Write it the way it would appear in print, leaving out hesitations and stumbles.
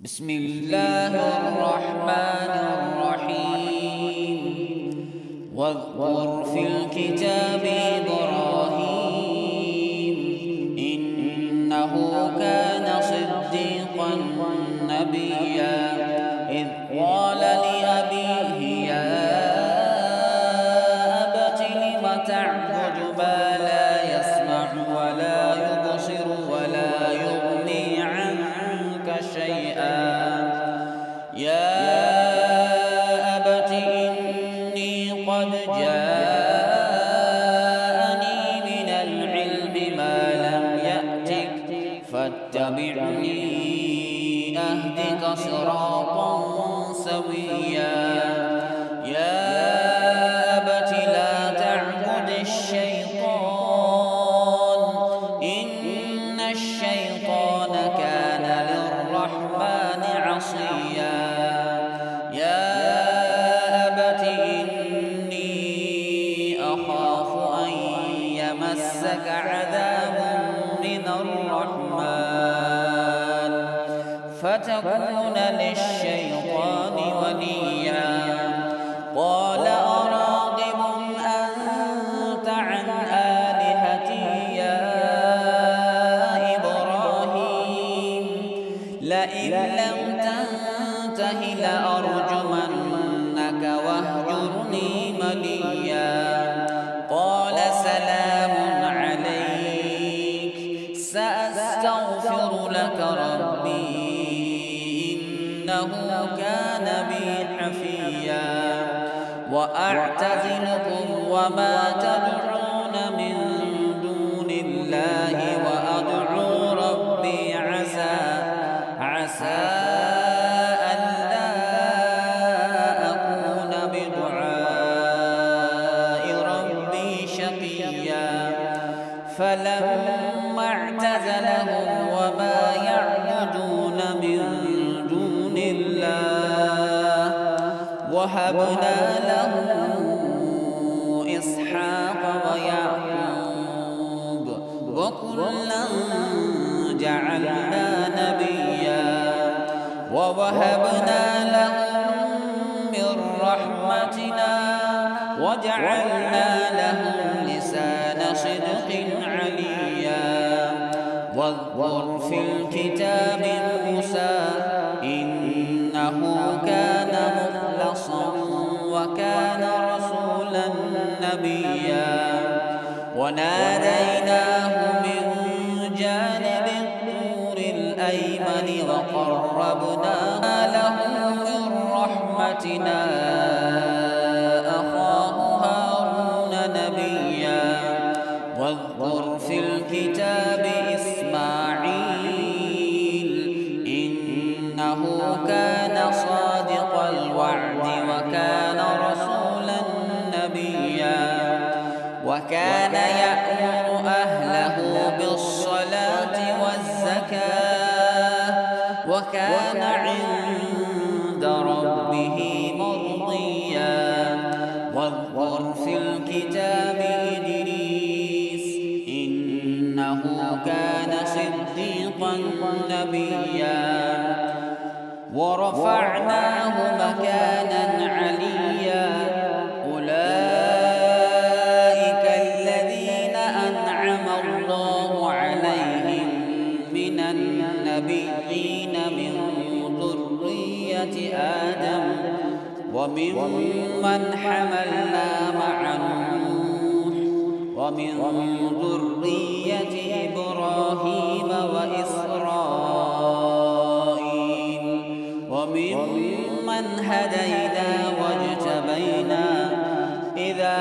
بسم الله الرحمن الرحيم واذكر في الكتاب إبراهيم إنه كان صديقا نبيا إذ قال لأبيه يا أبت لم تعبد ما لا يسمع ولا يبصر ولا يغني عنك شيئا يا أبت إني قد جاءني من العلم ما لم يأتك فاتبعني أهدك صراطا سويا يا أبت لا تعبد الشيطان إن الشيطان كان للرحمن عصيا يا أبت إني أخاف أن يمسك عذاب من الرحمن فتكون للشيطان وليا قال أراغب أنت عن آلهتي يا إبراهيم لئن لم تنته لأرجمنك واهجرني مليا قال سلام عليك سأستغفر لك ربي إنه كان بي حفيا وأعتزلكم وما تدعون من دون الله وأدعو ربي عسى ألا أكون بدعاء ربي شقيا فلما اعتزلهم وما يعبدون من دون الله وهبنا له إسحاق ويعقوب وكلا جعلنا نبيا ووهبنا لهم من رحمتنا وجعلنا لهم لسان صدق عليا واذكر في الكتاب موسى إنه كان مخلصا وكان رسولا نبيا وناديناه من جانب الطور الأيمن وقربناه له من رحمتنا أخاه هارون نبيا واذكر في الكتاب إسماعيل إنه كان صادق الوعد وكان رسولا نبيا وكان يأمر أهله بالصلاة والزكاة وكان عند ربه مرضيا واذكر في الكتاب إدريس إنه كان صديقا نبيا ورفعناه مكانا عليا أولئك الذين أنعم الله عليهم من النبيين من ذرية آدم وممن حملنا مع نوح ومن ذرية إبراهيم وإسرائيل وممن هدينا واجتبينا إذا